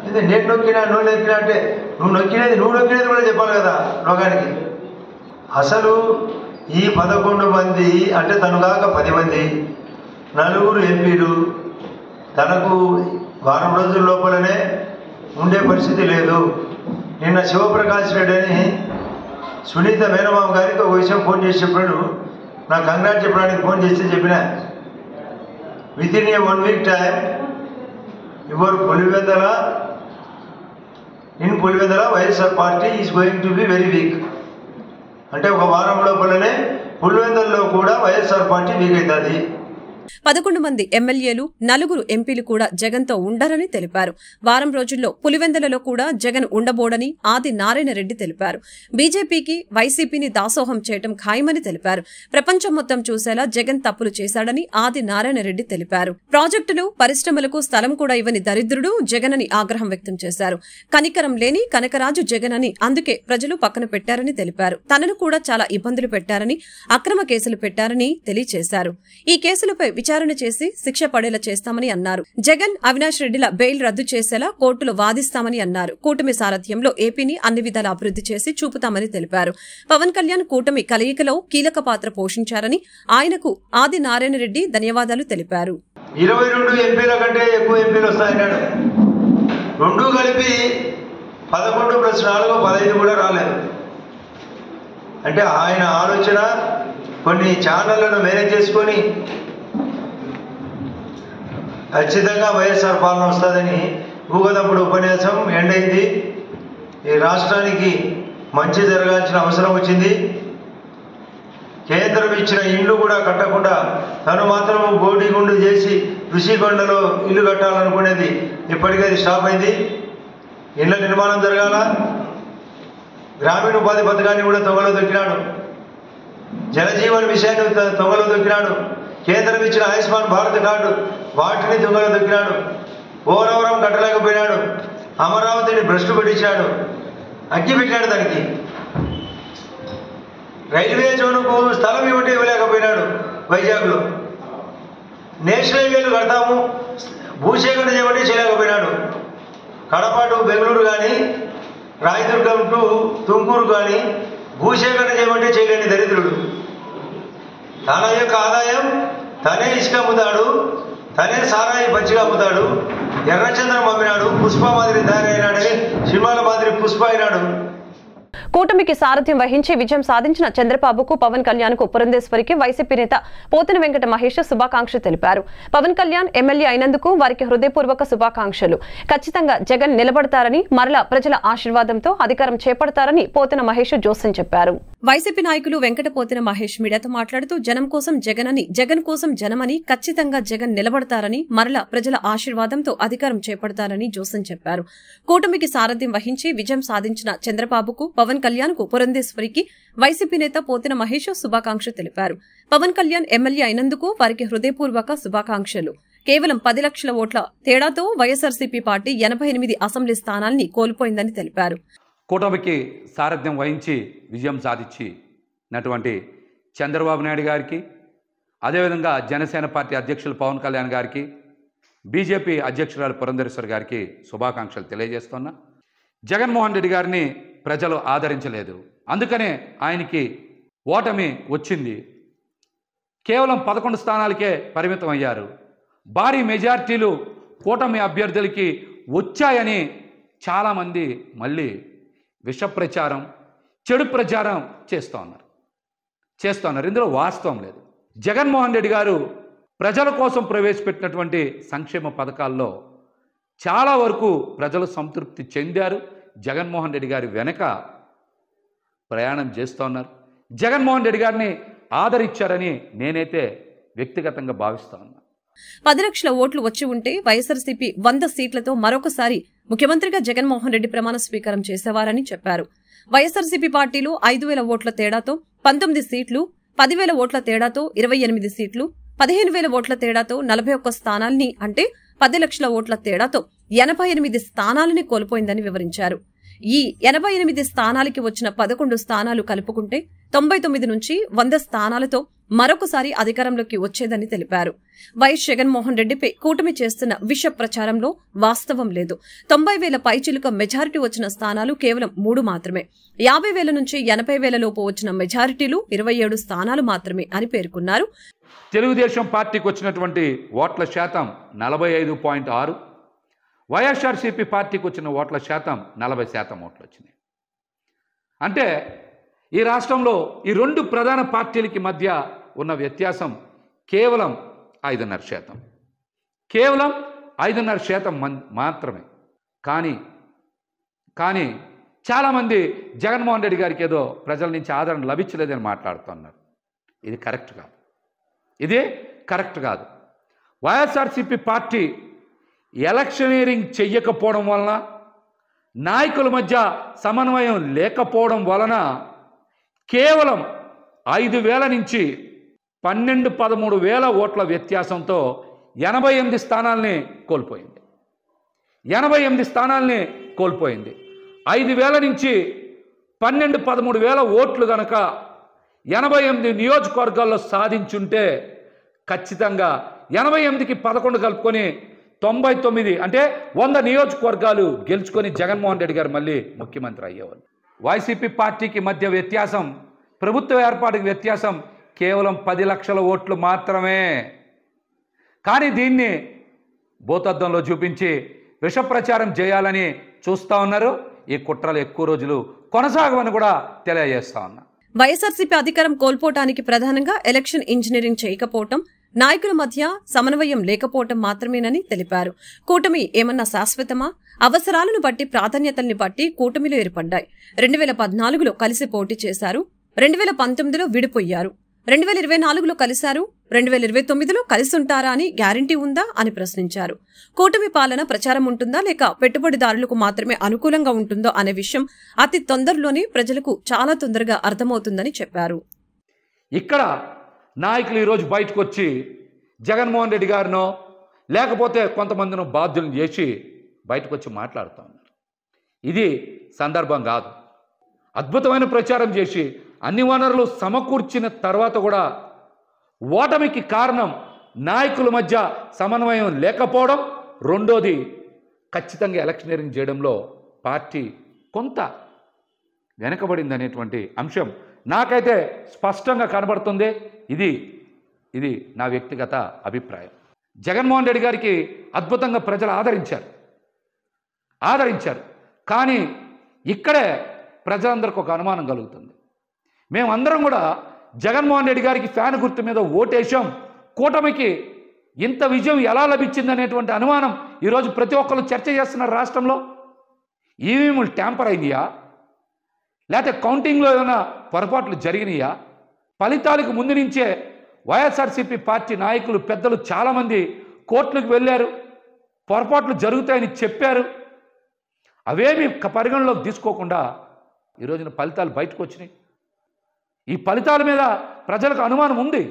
[SPEAKER 6] ఇది నేను నొక్కినా నువ్వు నొక్కినా అంటే నువ్వు నొక్కినది కూడా చెప్పాలి కదా లోకానికి. అసలు ఈ 11 మంది అంటే తను కాక 10 మంది 4 ఎంపీలు తనకు వారం రోజుల లోపలనే ఉండే పరిస్థితి లేదు. నిన్న శివప్రకాష్ రెడ్డి అని సునీత మేనమామ గారికి ఒక విషయం ఫోన్ చేసి చెప్పాడు. నాకు కంగ్రాట్ చెప్పడానికి ఫోన్ చేస్తే చెప్పిన, within A 1 week time your Pulivendula YSR party is going to be very weak. అంటే ఒక వారం లోపలనే పులివెందల్లో కూడా వైఎస్ఆర్ పార్టీ వీక్ అవుతుంది.
[SPEAKER 1] 11 మంది ఎమ్మెల్యేలు, 4 ఎంపీలు కూడా జగన్తో ఉండరని తెలిపారు. వారం రోజుల్లో పులివెందలలో కూడా జగన్ ఉండబోడని ఆది నారాయణ రెడ్డి తెలిపారు. బీజేపీకి వైసీపీని దాసోహం చేయడం ఖాయమని తెలిపారు. ప్రపంచం మొత్తం చూసేలా జగన్ తప్పులు చేశాడని ఆది నారాయణ రెడ్డి తెలిపారు. ప్రాజెక్టులు, పరిశ్రమలకు స్థలం కూడా ఇవ్వని దరిద్రుడు జగన్ అని ఆగ్రహం వ్యక్తం చేశారు. కనికరం లేని కనకరాజు జగన్ అని, అందుకే ప్రజలు పక్కన పెట్టారని తెలిపారు. తనను కూడా చాలా ఇబ్బందులు పెట్టారని, అక్రమ కేసులు పెట్టారని తెలియజేశారు. ఈ కేసులపై విచారణ చేసి శిక్ష పడేలా చేస్తామని అన్నారు. జగన్, అవినాష్ రెడ్డిల బెయిల్ రద్దు చేసేలా కోర్టులో వాదిస్తామని అన్నారు. కూటమి సారథ్యంలో ఏపీని అన్ని విధాలా అభివృద్ధి చేసి చూపుతామని తెలిపారు. పవన్ కళ్యాణ్ కూటమి కలయికలో కీలక పాత్ర పోషించారని, ఆయనకు ఆది నారాయణ రెడ్డి ధన్యవాదాలు తెలిపారు.
[SPEAKER 6] 22 ఎంపీల కంటే ఎక్కువ ఎంపీలు వస్తాయన్నాడు. 2 కలిపి 11 + 4 15 కూడా రాలేదు. అంటే ఆయన ఆలోచన కొన్ని ఛానళ్లను మేనేజ్ చేసుకొని ఖచ్చితంగా వైఎస్ఆర్ పాలన వస్తుందని ఊగదప్పుడు ఉపన్యాసం ఎండైంది. ఈ రాష్ట్రానికి మంచి జరగాల్సిన అవసరం వచ్చింది. కేంద్రం ఇచ్చిన ఇండ్లు కూడా కట్టకుండా తను మాత్రం బోడిగుండు చేసి ఋషికొండలో ఇల్లు కట్టాలనుకునేది ఇప్పటికే అది స్టాప్ అయింది. ఇళ్ల నిర్మాణం జరగాల. గ్రామీణ ఉపాధి పథకాన్ని కూడా తొంగలో దొక్కినాడు. జలజీవన్ విషయాన్ని తొంగలో దొక్కినాడు. కేంద్రం ఇచ్చిన ఆయుష్మాన్ భారత్ కార్డు వాటిని దొంగలు దొక్కినాడు. పోలవరం కట్టలేకపోయినాడు. అమరావతిని భ్రష్టు పట్టించాడు, అగ్గి పెట్టాడు. దానికి రైల్వే జోన్కు స్థలం ఇవ్వలేకపోయినాడు. వైజాగ్లో నేషనల్ హైవేలు కడతాము, భూసేకరణ చేయలేకపోయినాడు. కడప టు బెంగళూరు కానీ, రాయదుర్గం టు తుమ్కూరు కానీ భూసేకరణ చేయలేని దరిద్రుడు. తన యొక్క ఆదాయం తనే ఇసుక అమ్ముతాడు, తనే సారాయి పచ్చిగా అమ్ముతాడు. ఎర్రచంద్రం అమ్మినాడు, పుష్ప మాదిరి తయారైనాడని సినిమాల మాదిరి పుష్ప అయినాడు.
[SPEAKER 1] కూటమికి సారథ్యం వహించి విజయం సాధించిన చంద్రబాబుకు, పవన్ కళ్యాణ్ కు, పురంధేశ్వరికి వైసీపీ నేత పోతిన వెంకట మహేష్ శుభాకాంక్షలు తెలిపారు. పవన్ కళ్యాణ్ ఎమ్మెల్యే అయినందుకు వారికి హృదయపూర్వక శుభాకాంక్షలు. ఖచ్చితంగా జగన్ నిలబడతారని, మరలా ప్రజల ఆశీర్వాదంతో అధికారం చేపడతారని పోతిన మహేష్ జోస్యం చెప్పారు. వైసీపీ నాయకులు వెంకట పోతిన మహేష్ మీడియాతో మాట్లాడుతూ జనం కోసం జగన్ అని, జగన్ కోసం జనమని, ఖచ్చితంగా జగన్ నిలబడతారని, మరలా ప్రజల ఆశీర్వాదంతో అధికారం చేపడతారని జోస్యం చెప్పారు. కూటమికి సారథ్యం వహించి విజయం సాధించిన చంద్రబాబుకు, పవన్ కళ్యాణ్ కు, పురంధేశ్వరికి వైసీపీ నేత పోతిన మహేష్ శుభాకాంక్షలు తెలిపారు. పవన్ కళ్యాణ్ ఎమ్మెల్యే అయినందుకు వారికి హృదయపూర్వక శుభాకాంక్షలు. కేవలం 10 లక్షల ఓట్ల తేడాతో వైఎస్ఆర్సీపీ పార్టీ 88 అసెంబ్లీ స్థానాల్ని కోల్పోయిందని తెలిపారు.
[SPEAKER 7] కూటమికి సారథ్యం వహించి విజయం సాధించినటువంటి చంద్రబాబు నాయుడు గారికి, అదేవిధంగా జనసేన పార్టీ అధ్యక్షులు పవన్ కళ్యాణ్ గారికి, బీజేపీ అధ్యక్షురాలు పురంధేశ్వరి గారికి శుభాకాంక్షలు తెలియజేస్తున్నా. జగన్మోహన్ రెడ్డి గారిని ప్రజలు ఆదరించలేదు, అందుకనే ఆయనకి ఓటమి వచ్చింది. కేవలం 11 స్థానాలకే పరిమితం అయ్యారు. భారీ మెజార్టీలు కూటమి అభ్యర్థులకి వచ్చాయని చాలామంది మళ్ళీ విష ప్రచారం, చెడు ప్రచారం చేస్తూ ఉన్నారు. ఇందులో వాస్తవం లేదు. జగన్మోహన్ రెడ్డి గారు ప్రజల కోసం ప్రవేశపెట్టినటువంటి సంక్షేమ పథకాల్లో చాలా వరకు ప్రజలు సంతృప్తి చెందారు. జగన్మోహన్ రెడ్డి గారి వెనక ప్రయాణం చేస్తూ ఉన్నారు. జగన్మోహన్ రెడ్డి గారిని ఆదరించారని నేనైతే వ్యక్తిగతంగా భావిస్తా ఉన్నా.
[SPEAKER 1] 10 లక్షల ఓట్లు వచ్చి ఉంటే వైఎస్ఆర్సీపీ 100 సీట్లతో మరొకసారి ముఖ్యమంత్రిగా జగన్మోహన్ రెడ్డి ప్రమాణ స్వీకారం చేసేవారని చెప్పారు. వైఎస్ఆర్సీపీ పార్టీలో 5,000 ఓట్ల తేడాతో 19 సీట్లు, 10,000 ఓట్ల తేడాతో 28 సీట్లు, 15,000 ఓట్ల తేడాతో 41 స్థానాల్ని, అంటే 10 లక్షల ఓట్ల తేడాతో 88 స్థానాలని కోల్పోయిందని వివరించారు. ఈ 88 స్థానాలకి వచ్చిన 11 స్థానాలు కలుపుకుంటే 99 నుంచి 100 స్థానాలతో మరొకసారి అధికారంలోకి వచ్చేదని తెలిపారు. వైఎస్ జగన్మోహన్ రెడ్డిపై కూటమి చేస్తున్న విష ప్రచారంలో వాస్తవం లేదు. 90,000 పైచిలుక మెజారిటీ వచ్చిన స్థానాలు కేవలం 3 మాత్రమే. 50,000 నుంచి 80,000 లోపు వచ్చిన మెజారిటీలు 27 స్థానాలు మాత్రమే అని పేర్కొన్నారు.
[SPEAKER 7] తెలుగుదేశం పార్టీకి వచ్చినటువంటి ఓట్ల శాతం 45.6, వైఎస్ఆర్సీపీ పార్టీకి వచ్చిన ఓట్ల శాతం 40% ఓట్లు వచ్చినాయి. అంటే ఈ రాష్ట్రంలో ఈ 2 ప్రధాన పార్టీలకి మధ్య ఉన్న వ్యత్యాసం కేవలం 5.5%. కేవలం 5.5% మాత్రమే. కానీ చాలామంది జగన్మోహన్ రెడ్డి గారికి ఏదో ప్రజల నుంచి ఆదరణ లభించలేదని మాట్లాడుతున్నారు. ఇది కరెక్ట్ కాదు. వైఎస్ఆర్సీపీ పార్టీ ఎలక్షనీరింగ్ చెయ్యకపోవడం వలన, నాయకుల మధ్య సమన్వయం లేకపోవడం వలన కేవలం 5,000 నుంచి 12-13,000 ఓట్ల వ్యత్యాసంతో 88 స్థానాల్ని కోల్పోయింది. 5,000 నుంచి 12-13,000 ఓట్లు గనక 88 నియోజకవర్గాల్లో సాధించుంటే ఖచ్చితంగా 88కి 11 కలుపుకొని 99, అంటే 100 నియోజకవర్గాలు గెలుచుకొని జగన్మోహన్ రెడ్డి గారు మళ్ళీ ముఖ్యమంత్రి అయ్యేవారు. వైసీపీ పార్టీకి మధ్య వ్యత్యాసం, ప్రభుత్వ ఏర్పాటుకి వ్యత్యాసం కేవలం 10 లక్షల ఓట్లు మాత్రమే. కానీ దీన్ని భూతద్దంలో చూపించి విష ప్రచారం చేయాలని చూస్తూ ఉన్నారు. ఈ కుట్రలు ఎక్కువ రోజులు కొనసాగవని కూడా తెలియజేస్తా ఉన్నా.
[SPEAKER 1] వైఎస్ఆర్సీపీ అధికారం కోల్పోవటానికి ప్రధానంగా ఎలక్షన్ ఇంజనీరింగ్ చేయకపోవటం, నాయకుల మధ్య సమన్వయం లేకపోవటం మాత్రమేనని తెలిపారు. కూటమి ఏమన్నా శాశ్వతమా? అవసరాలను బట్టి, ప్రాధాన్యతల్ని బట్టి కూటమిలు ఏర్పడ్డాయి. 2014లో కలిసి పోటీ చేశారు, 2019లో విడిపోయారు, 2024లో కలిశారు, 2029లో కలిసుంటారా అని గ్యారంటీ ఉందా అని ప్రశ్నించారు. కూటమి పాలన ప్రచారం ఉంటుందా లేక పెట్టుబడిదారులకు మాత్రమే అనుకూలంగా ఉంటుందో అనే విషయం అతి తొందరలోనే ప్రజలకు చాలా తొందరగా అర్థమవుతుందని చెప్పారు.
[SPEAKER 7] ఇక్కడ నాయకులు ఈరోజు బయటకు వచ్చి జగన్మోహన్ రెడ్డి గారినో లేకపోతే కొంతమందినో బాధ్యులను చేసి బయటకు వచ్చి మాట్లాడుతూ ఉన్నారు. ఇది సందర్భం కాదు. అద్భుతమైన ప్రచారం చేసి అన్ని వనరులు సమకూర్చిన తర్వాత కూడా ఓటమికి కారణం నాయకుల మధ్య సమన్వయం లేకపోవడం. రెండోది, ఖచ్చితంగా ఎలక్షనీరింగ్ చేయడంలో పార్టీ కొంత వెనకబడింది అనేటువంటి అంశం నాకైతే స్పష్టంగా కనబడుతుంది. ఇది నా వ్యక్తిగత అభిప్రాయం. జగన్మోహన్ రెడ్డి గారికి అద్భుతంగా ప్రజలు ఆదరించారు. కానీ ఇక్కడే ప్రజలందరికీ ఒక అనుమానం కలుగుతుంది. మేమందరం కూడా జగన్మోహన్ రెడ్డి గారికి ఫ్యాన్ గుర్తు మీద ఓటేశాం, కూటమికి ఇంత విజయం ఎలా లభించిందనేటువంటి అనుమానం ఈరోజు ప్రతి ఒక్కరు చర్చ చేస్తున్నారు. రాష్ట్రంలో ఈవీఎంలు ట్యాంపర్ అయినాయా, లేకపోతే కౌంటింగ్లో ఏమైనా పొరపాట్లు జరిగినాయా? ఫలితాలకు ముందు నుంచే వైఎస్ఆర్సీపీ పార్టీ నాయకులు, పెద్దలు చాలామంది కోర్టులకు వెళ్ళారు, పొరపాట్లు జరుగుతాయని చెప్పారు. అవేమీ పరిగణలోకి తీసుకోకుండా ఈరోజున ఫలితాలు బయటకు వచ్చినాయి. ఈ ఫలితాల మీద ప్రజలకు అనుమానం ఉంది.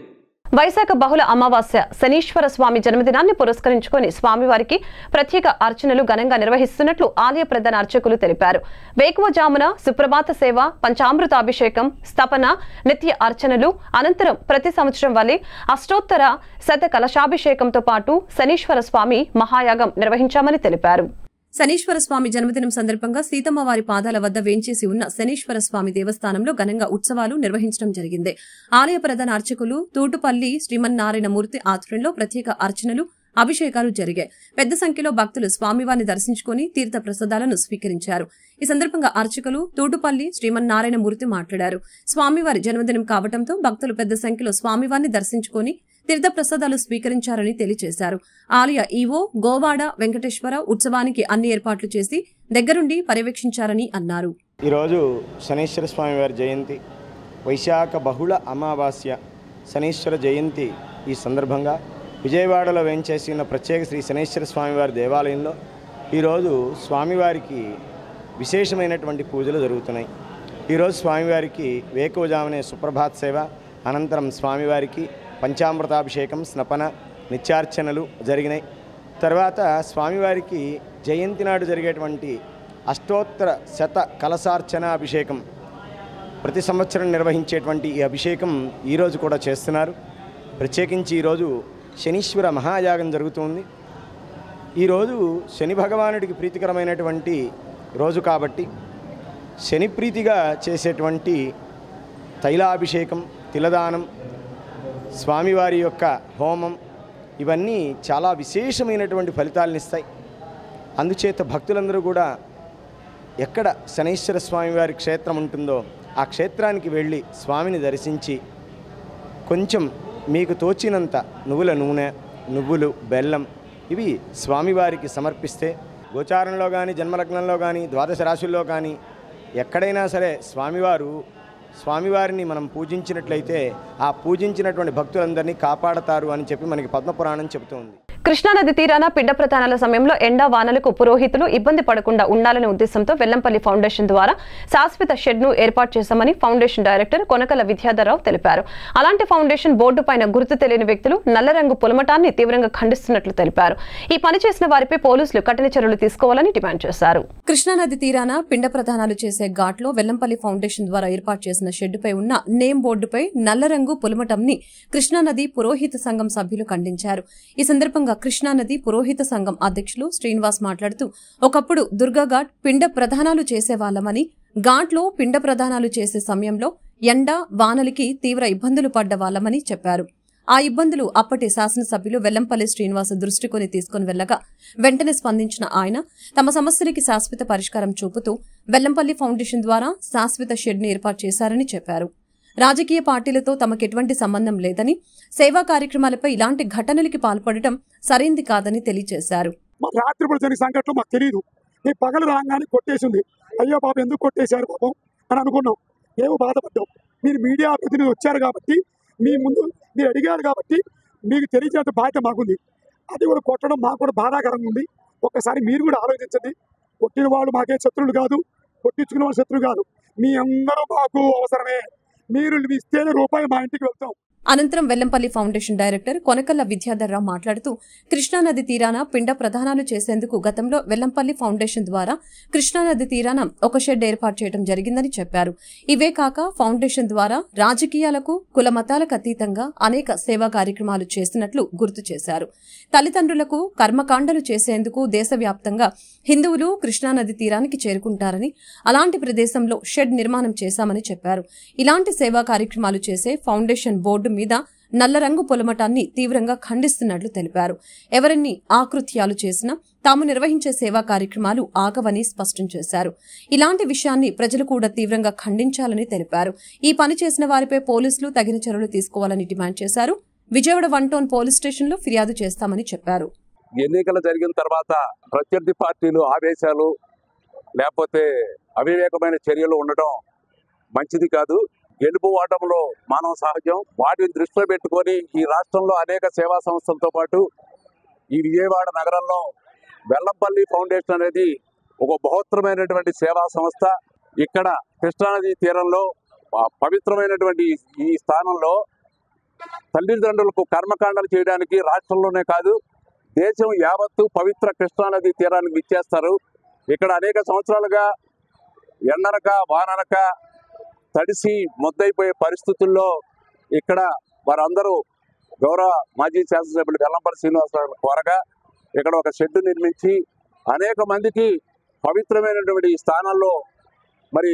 [SPEAKER 1] వైశాఖ బహుళ అమావాస్య శనీశ్వర స్వామి జన్మదినాన్ని పురస్కరించుకుని స్వామివారికి ప్రత్యేక అర్చనలు ఘనంగా నిర్వహిస్తున్నట్లు ఆలయ ప్రధాన అర్చకులు తెలిపారు. వేకువజామున సుప్రభాత సేవ, పంచామృతాభిషేకం, స్థపన, నిత్య అర్చనలు అనంతరం ప్రతి సంవత్సరం వల్లే అష్టోత్తర శత కలశాభిషేకంతో పాటు శనీశ్వర స్వామి మహాయాగం నిర్వహించామని తెలిపారు. శనీశ్వర స్వామి జన్మదినం సందర్భంగా సీతమ్మవారి పాదాల వద్ద వేంచేసి ఉన్న శనీశ్వర స్వామి దేవస్థానంలో ఘనంగా ఉత్సవాలు నిర్వహించడం జరిగింది. ఆలయ ప్రధాన అర్చకులు తూటుపల్లి శ్రీమన్నారాయణమూర్తి ఆధ్వర్యంలో ప్రత్యేక అర్చనలు, అభిషేకాలు జరిగాయి. పెద్ద సంఖ్యలో భక్తులు స్వామివారిని దర్శించుకుని తీర్థ ప్రసాదాలను స్వీకరించారు. ఈ సందర్భంగా అర్చకులు తూటుపల్లి శ్రీమన్నారాయణమూర్తి మాట్లాడారు. స్వామివారి జన్మదినం కావడంతో భక్తులు పెద్ద సంఖ్యలో స్వామివారిని దర్శించుకుని తీర్థ ప్రసాదాలు స్వీకరించారని తెలియజేశారు. ఆలయ ఈవో గోవాడ వెంకటేశ్వర ఉత్సవానికి అన్ని ఏర్పాట్లు చేసి దగ్గరుండి పర్యవేక్షించారని అన్నారు.
[SPEAKER 8] ఈరోజు శనీశ్వర స్వామి వారి జయంతి, వైశాఖ బహుళ అమావాస్య శనీశ్వర జయంతి. ఈ సందర్భంగా విజయవాడలో వేంచేసి ఉన్న ప్రత్యేక శ్రీ శనీశ్వర స్వామివారి దేవాలయంలో ఈరోజు స్వామివారికి విశేషమైనటువంటి పూజలు జరుగుతున్నాయి. ఈరోజు స్వామివారికి వేకువజామునే సుప్రభాత్ సేవ, అనంతరం స్వామివారికి పంచామృతాభిషేకం, స్నపన, నిత్యార్చనలు జరిగినాయి. తర్వాత స్వామివారికి జయంతి నాడు జరిగేటువంటి అష్టోత్తర శత కలశార్చన అభిషేకం, ప్రతి సంవత్సరం నిర్వహించేటువంటి ఈ అభిషేకం ఈరోజు కూడా చేస్తున్నారు. ప్రత్యేకించి ఈరోజు శనీశ్వర మహాయాగం జరుగుతుంది. ఈరోజు శని భగవానుడికి ప్రీతికరమైనటువంటి రోజు కాబట్టి శని ప్రీతిగా చేసేటువంటి తైలాభిషేకం, తిలదానం, స్వామివారి యొక్క హోమం ఇవన్నీ చాలా విశేషమైనటువంటి ఫలితాలను ఇస్తాయి. అందుచేత భక్తులందరూ కూడా ఎక్కడ శనీశ్వర స్వామివారి క్షేత్రం ఉంటుందో ఆ క్షేత్రానికి వెళ్ళి స్వామిని దర్శించి కొంచెం మీకు తోచినంత నువ్వుల నూనె, నువ్వులు, బెల్లం ఇవి స్వామివారికి సమర్పిస్తే గోచారంలో కానీ, జన్మలగ్నంలో కానీ, ద్వాదశ రాశుల్లో కానీ ఎక్కడైనా సరే స్వామివారిని మనం పూజించినట్లయితే ఆ పూజించినటువంటి భక్తులందరినీ కాపాడతారు అని చెప్పి మనకి పద్మపురాణం చెబుతోంది.
[SPEAKER 1] కృష్ణానది తీరాన పిండ ప్రదానాల సమయంలో ఎండా వానలకు పురోహితులు ఇబ్బంది పడకుండా ఉండాలనే ఉద్దేశంతో వెల్లంపల్లి ఫౌండేషన్ ద్వారా శాశ్వత షెడ్ ను ఏర్పాటు చేశామని ఫౌండేషన్ డైరెక్టర్ కొనకల విద్యాధరరావు తెలిపారు. అలాంటి ఫౌండేషన్ బోర్డు పైన గుర్తు తెలియని వ్యక్తులు నల్ల రంగు పులమటాన్ని తీవ్రంగా ఖండిస్తున్నట్లు తెలిపారు. ఈ పని చేసిన వారిపై పోలీసులు కఠిన చర్యలు తీసుకోవాలని డిమాండ్ చేశారు. కృష్ణానది తీరాన పిండ ప్రదానాలు చేసే ఘాట్లో వెల్లంపల్లి ఫౌండేషన్ ద్వారా ఏర్పాటు చేసిన షెడ్డుపై ఉన్న నేమ్ బోర్డుపై నల్ల రంగు పులమటంని కృష్ణానది పురోహిత సంఘం సభ్యులు ఖండించారు. ఈ సందర్భంగా కృష్ణానది పురోహిత సంఘం అధ్యక్షులు శ్రీనివాస్ మాట్లాడుతూ, ఒకప్పుడు దుర్గా ఘాట్ పిండ ప్రదానాలు చేసేవాళ్లమని, ఘాట్లో పిండ ప్రదానాలు చేసే సమయంలో ఎండ వానలకి తీవ్ర ఇబ్బందులు పడ్డవాళ్లమని చెప్పారు. ఆ ఇబ్బందులు అప్పటి శాసనసభ్యులు వెల్లంపల్లి శ్రీనివాస్ దృష్టికొని తీసుకుని వెళ్లగా వెంటనే స్పందించిన ఆయన తమ సమస్యలకి శాశ్వత పరిష్కారం చూపుతూ వెల్లంపల్లి ఫౌండేషన్ ద్వారా శాశ్వత షెడ్ ని ఏర్పాటు చేశారని చెప్పారు. రాజకీయ పార్టీలతో తమకెటువంటి సంబంధం లేదని, సేవా కార్యక్రమాలపై ఇలాంటి ఘటనలకి పాల్పడటం సరైంది కాదని తెలియజేశారు.
[SPEAKER 9] రాత్రిపూట జరిగిన సంఘటన మాకు తెలియదు. ఈ పగలు రాగానే కొట్టేసింది. అయ్యో పాపం ఎందుకు కొట్టేశారు పాపం అని అనుకున్నాం. ఏమో బాధపడ్డాం. మీరు మీడియా ప్రతినిధులు వచ్చారు కాబట్టి, మీ ముందు మీరు అడిగారు కాబట్టి మీకు తెలియజేత బాధ్యత మాకుంది. అది కూడా కొట్టడం మాకు కూడా బాధాకరంగా ఉంది. ఒక్కసారి మీరు కూడా ఆలోచించండి. కొట్టిన వాళ్ళు మాకే శత్రువులు కాదు, కొట్టించుకున్న వాళ్ళు శత్రువు కాదు. మీ అందరూ మాకు అవసరమే. మీరు ఇస్తేనే రూపాయి మా ఇంటికి వెళ్తాం.
[SPEAKER 1] అనంతరం వెల్లంపల్లి ఫౌండేషన్ డైరెక్టర్ కొనకల్ల విద్యాధరరావు మాట్లాడుతూ, కృష్ణానది తీరాన పిండ ప్రదానాలు చేసేందుకు గతంలో వెల్లంపల్లి ఫౌండేషన్ ద్వారా కృష్ణానది తీరాన ఒక షెడ్ ఏర్పాటు చేయడం జరిగిందని చెప్పారు. ఇవే కాక ఫౌండేషన్ ద్వారా రాజకీయాలకు, కుల మతాలకు అతీతంగా అనేక సేవా కార్యక్రమాలు చేస్తున్నట్లు గుర్తు చేశారు. తల్లిదండ్రులకు కర్మకాండలు చేసేందుకు దేశవ్యాప్తంగా హిందువులు కృష్ణానది తీరానికి చేరుకుంటారని, అలాంటి ప్రదేశంలో షెడ్ నిర్మాణం చేశామని చెప్పారు. ఇలాంటి సేవా కార్యక్రమాలు చేసే ఫౌండేషన్ బోర్డు మీద నల్ల రంగు పొలమటాన్ని తీవ్రంగా ఖండిస్తున్నట్లు తెలిపారు. ఎవరిన్ని ఆకృత్యాలు చేసినా తాము నిర్వహించే సేవా కార్యక్రమాలు ఆగవని స్పష్టం చేశారు. ఇలాంటి విషయాన్ని ప్రజలు కూడా తీవ్రంగా ఖండించాలని తెలిపారు. ఈ పని చేసిన వారిపై పోలీసులు తగిన చర్యలు తీసుకోవాలని డిమాండ్ చేశారు. విజయవాడ 1 టౌన్ పోలీస్ స్టేషన్లో ఫిర్యాదు చేస్తామని చెప్పారు.
[SPEAKER 10] ఎన్నికలు జరిగిన తర్వాత ప్రత్యర్థి పార్టీలు ఆవేశాలు లేకపోతే అవివేకమైన చర్యలు ఉండటం మంచిది కాదు. గెలుపు ఓటములో మానవ సహజం. వాటిని దృష్టిలో పెట్టుకొని ఈ రాష్ట్రంలో అనేక సేవా సంస్థలతో పాటు ఈ విజయవాడ నగరంలో వెల్లంపల్లి ఫౌండేషన్ అనేది ఒక బహుత్తరమైనటువంటి సేవా సంస్థ. ఇక్కడ కృష్ణానది తీరంలో పవిత్రమైనటువంటి ఈ స్థానంలో తల్లిదండ్రులకు కర్మకాండలు చేయడానికి రాష్ట్రంలోనే కాదు దేశం యావత్తు పవిత్ర కృష్ణానది తీరానికి ఇచ్చేస్తారు. ఇక్కడ అనేక సంవత్సరాలుగా ఎండనక వాననక తడిసి ముద్దయిపోయే పరిస్థితుల్లో ఇక్కడ వారందరూ గౌరవ మాజీ శాసనసభ్యులు వెల్లంపల్లి శ్రీనివాసరావు కోరగా ఇక్కడ ఒక షెడ్ నిర్మించి అనేక మందికి పవిత్రమైనటువంటి ఈ స్థానాల్లో మరి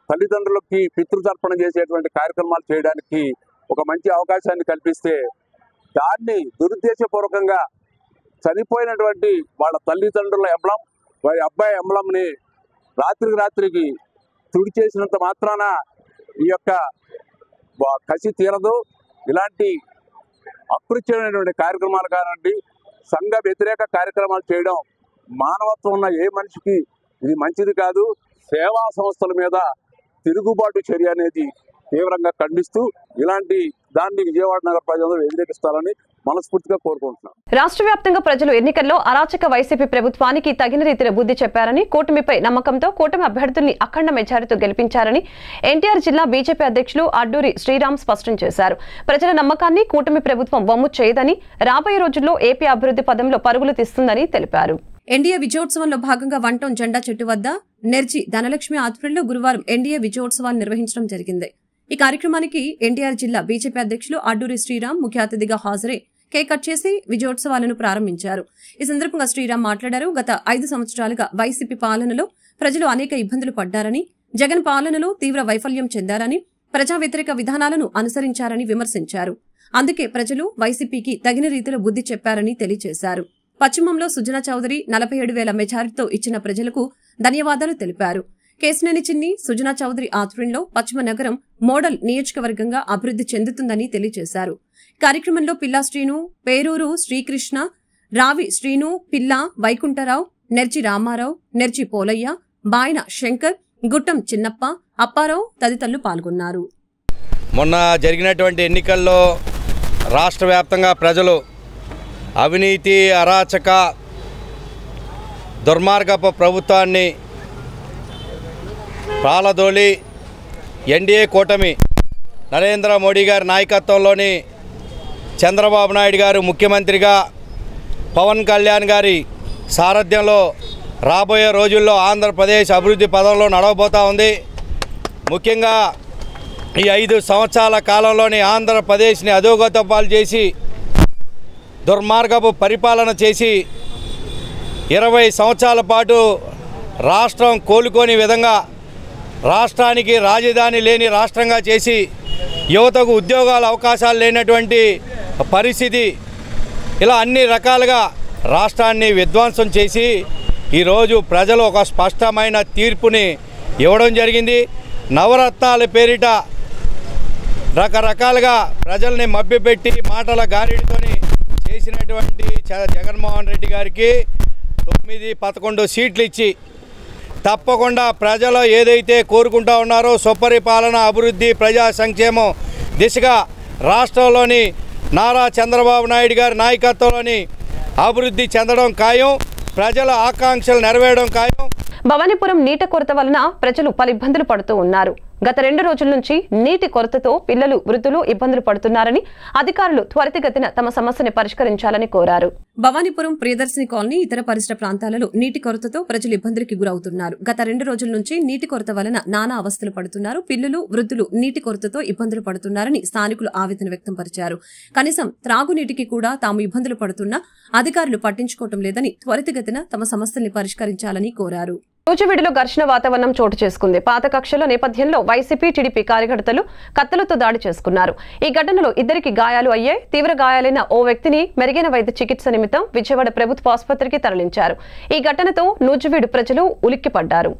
[SPEAKER 10] తల్లిదండ్రులకి పితృతర్పణం చేసేటువంటి కార్యక్రమాలు చేయడానికి ఒక మంచి అవకాశాన్ని కల్పిస్తే దాన్ని దురుద్దేశపూర్వకంగా చనిపోయినటువంటి వాళ్ళ తల్లిదండ్రుల ఎంబ్లం వారి అబ్బాయి ఎంబ్లంని రాత్రికి తుడి చేసినంత మాత్రాన ఈ యొక్క కసి తీరదు. ఇలాంటి అకృత్యమైనటువంటి కార్యక్రమాలు కానివ్వండి, సంఘ వ్యతిరేక కార్యక్రమాలు చేయడం మానవత్వం ఉన్న ఏ మనిషికి ఇది మంచిది కాదు. సేవా సంస్థల మీద తిరుగుబాటు చర్య అనేది తీవ్రంగా ఖండిస్తూ ఇలాంటి దాన్ని విజయవాడ నగర ప్రజలు వ్యతిరేకిస్తారని మనస్ఫూర్తిగా కోరుకుంటున్నాం.
[SPEAKER 1] రాష్ట్ర వ్యాప్తంగా ప్రజలు ఎన్నికల్లో అరాచక వైసీపీ ప్రభుత్వానికి తగిన రీతిలో బుద్ధి చెప్పారని, కూటమిపై నమ్మకంతో కూటమి అభ్యర్థుల్ని అఖండ మెజారిటీతో గెలిపించారని ఎన్టీఆర్ జిల్లా బీజేపీ అధ్యక్షులు అడ్డూరి శ్రీరామ్ స్పష్టం చేశారు. ప్రజల నమ్మకాన్ని కూటమి ప్రభుత్వం వమ్ము చేయదని, రాబోయే రోజుల్లో ఏపీ అభివృద్ధి పదంలో పరుగులు తీస్తుందని తెలిపారు. ఎన్డీఏ విజయోత్సవంలో భాగంగా 1 టౌన్ జెండా చెట్టు వద్ద నెర్జి ధనలక్ష్మి ఆధ్వర్యంలో గురువారం ఎన్డీఏ విజయోత్సవాన్ని నిర్వహించడం జరిగింది. ఈ కార్యక్రమానికి ఎన్టీఆర్ జిల్లా బీజేపీ అధ్యక్షులు అడ్డూరి శ్రీరామ్ ముఖ్య అతిథిగా హాజరై కేక్ కట్ చేసి విజయోత్సవాలను ప్రారంభించారు. ఈ సందర్భంగా శ్రీరామ్ మాట్లాడారు. గత 5 సంవత్సరాలుగా వైసీపీ పాలనలో ప్రజలు అనేక ఇబ్బందులు పడ్డారని, జగన్ పాలనలో తీవ్ర వైఫల్యం చెందారని, ప్రజా వ్యతిరేక విధానాలను అనుసరించారని విమర్శించారు. అందుకే ప్రజలు వైసీపీకి తగిన రీతిలో బుద్ధి చెప్పారని తెలియజేశారు. పశ్చిమంలో సుజనా చౌదరి 47,000 మెజారిటీతో ఇచ్చిన ప్రజలకు ధన్యవాదాలు తెలిపారు. కేశినేని చిన్ని, సుజనా చౌదరి ఆధ్వర్యంలో పశ్చిమ నగరం మోడల్ నియోజకవర్గంగా అభివృద్ధి చెందుతుందని తెలియజేశారు. కార్యక్రమంలో పిల్లా శ్రీను, పేరూరు శ్రీకృష్ణ, రావి శ్రీను, పిల్లా వైకుంఠరావు, నెర్జి రామారావు, నెర్జి పోలయ్య, బాయన శంకర్, గుట్టం చిన్నప్ప, అప్పారావు తదితరులు పాల్గొన్నారు.
[SPEAKER 11] మొన్న జరిగినటువంటి ఎన్నికల్లో రాష్ట్ర వ్యాప్తంగా ప్రజలు అవినీతి, అరాచక, దుర్మార్గపు ప్రభుత్వాన్ని ప్రాలదోలి ఎన్డీఏ కూటమి నరేంద్ర మోడీ గారి నాయకత్వంలోని చంద్రబాబు నాయుడు గారు ముఖ్యమంత్రిగా, పవన్ కళ్యాణ్ గారి సారథ్యంలో రాబోయే రోజుల్లో ఆంధ్రప్రదేశ్ అభివృద్ధి పదంలో నడవబోతూ ఉంది. ముఖ్యంగా ఈ 5 సంవత్సరాల కాలంలోని ఆంధ్రప్రదేశ్ని అధోగతి పాలు చేసి దుర్మార్గపు పరిపాలన చేసి 20 సంవత్సరాల పాటు రాష్ట్రం కోలుకోని విధంగా రాష్ట్రానికి రాజధాని లేని రాష్ట్రంగా చేసి యువతకు ఉద్యోగాల అవకాశాలు లేనటువంటి పరిస్థితి, ఇలా అన్ని రకాలుగా రాష్ట్రాన్ని విధ్వంసం చేసి ఈరోజు ప్రజలు ఒక స్పష్టమైన తీర్పుని ఇవ్వడం జరిగింది. నవరత్నాల పేరిట రకరకాలుగా ప్రజల్ని మభ్యపెట్టి మాటల గారిడితోని చేసినటువంటి జగన్మోహన్ రెడ్డి గారికి 9-11 సీట్లు ఇచ్చి తప్పకుండా ప్రజలు ఏదైతే కోరుకుంటా ఉన్నారో సుపరిపాలన, అభివృద్ధి, ప్రజా సంక్షేమం దిశగా రాష్ట్రంలోని నారా చంద్రబాబు నాయుడు గారి నాయకత్వంలోని అభివృద్ధి చెందడం ఖాయం, ప్రజల ఆకాంక్షలు నెరవేరడం ఖాయం.
[SPEAKER 1] భవానీపురం నీటి కొరత వలన ప్రజలు పలు ఇబ్బందులు పడుతూ ఉన్నారు. గత 2 రోజుల నుంచి నీటి కొరతతో పిల్లలు, వృద్ధులు ఇబ్బందులు పడుతున్నారని అధికారులు త్వరితగతిన తమ సమస్యని పరిష్కరించాలని కోరారు. భవానీపురం ప్రియదర్శిని కాలనీ, ఇతర పరిసర ప్రాంతాలలో నీటి కొరతతో ప్రజలు ఇబ్బందులకి గురవుతున్నారు. గత 2 రోజుల నుంచి నీటి కొరత వలన నానా అవస్థలు పడుతున్నారు. పిల్లలు, వృద్ధులు నీటి కొరతతో ఇబ్బందులు పడుతున్నారని స్థానికులు ఆవేదన వ్యక్తం పరిచారు. కనీసం త్రాగునీటికి కూడా తాము ఇబ్బందులు పడుతున్నా అధికారులు పట్టించుకోవటం లేదని త్వరితగతిన తమ సమస్యల్ని పరిష్కరించాలని కోరారు. నూజివీడులో ఘర్షణ వాతావరణం చోటు చేసుకుంది. పాత కక్షల నేపథ్యంలో వైసీపీ, టీడీపీ కార్యకర్తలు కత్తులతో దాడి చేసుకున్నారు. ఈ ఘటనలో 2కి గాయాలు అయ్యాయి. తీవ్ర గాయాలైన ఓ వ్యక్తిని మెరుగైన వైద్య చికిత్స నిమిత్తం విజయవాడ ప్రభుత్వ ఆసుపత్రికి తరలించారు. ఈ ఘటనతో నూజివీడు ప్రజలు ఉలిక్కిపడ్డారు.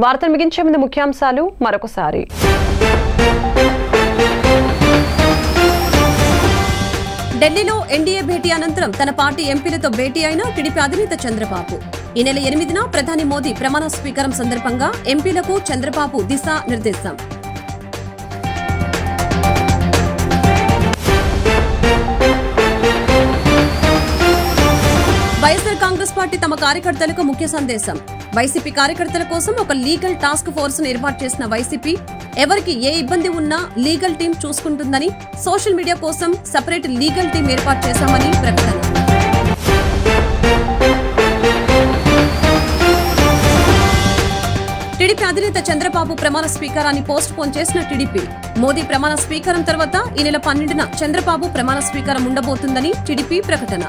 [SPEAKER 1] వార్తలు ముగించే ముందు ముఖ్యాంశాలు మరొకసారి. ఢిల్లీలో ఎన్డీఏ భేటీ అనంతరం తన పార్టీ ఎంపీలతో భేటీ అయిన టీడీపీ అధినేత చంద్రబాబు. ఈ నెల 8న ప్రధాని మోదీ ప్రమాణ స్వీకారం సందర్భంగా ఎంపీలకు చంద్రబాబు దిశా నిర్దేశం.
[SPEAKER 12] కార్యకర్తలకు ముఖ్య సందేశం. వైసీపీ కార్యకర్తల కోసం ఒక లీగల్ టాస్క్ ఫోర్స్ ను ఏర్పాటు చేసిన వైసీపీ ఎవరికి ఏ ఇబ్బంది ఉన్నా లీగల్ టీం చూసుకుంటుందని, సోషల్ మీడియా కోసం సెపరేట్ లీగల్ టీం ఏర్పాటు చేశామని ప్రకటన. టీడీపీ అధినేత చంద్రబాబు ప్రమాణ స్వీకారాన్ని పోస్ట్ పోన్ చేసిన టీడీపీ. మోదీ ప్రమాణ స్వీకారం తర్వాత ఈ నెల 12న చంద్రబాబు ప్రమాణ స్వీకారం ఉండబోతుందని టీడీపీ ప్రకటన.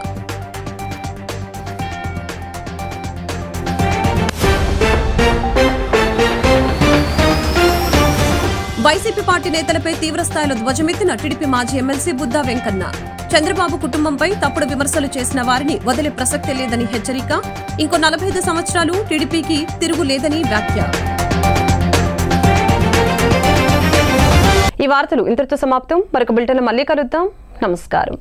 [SPEAKER 12] వైసీపీ పార్టీ నేతలపై తీవ్రస్థాయిలో ధ్వజమెత్తిన టీడీపీ మాజీ ఎమ్మెల్సీ బుద్దా వెంకన్న. చంద్రబాబు కుటుంబంపై తప్పుడు విమర్శలు చేసిన వారిని వదిలే ప్రసక్తే లేదని హెచ్చరిక. ఇంకో 45 సంవత్సరాలు టీడీపీకి తిరుగులేదని వ్యాఖ్య.
[SPEAKER 1] ఈ వార్తలు ఇంతటితో సమాప్తం. మరొక బులెటిన్లో మళ్ళీ కలుద్దాం. నమస్కారం.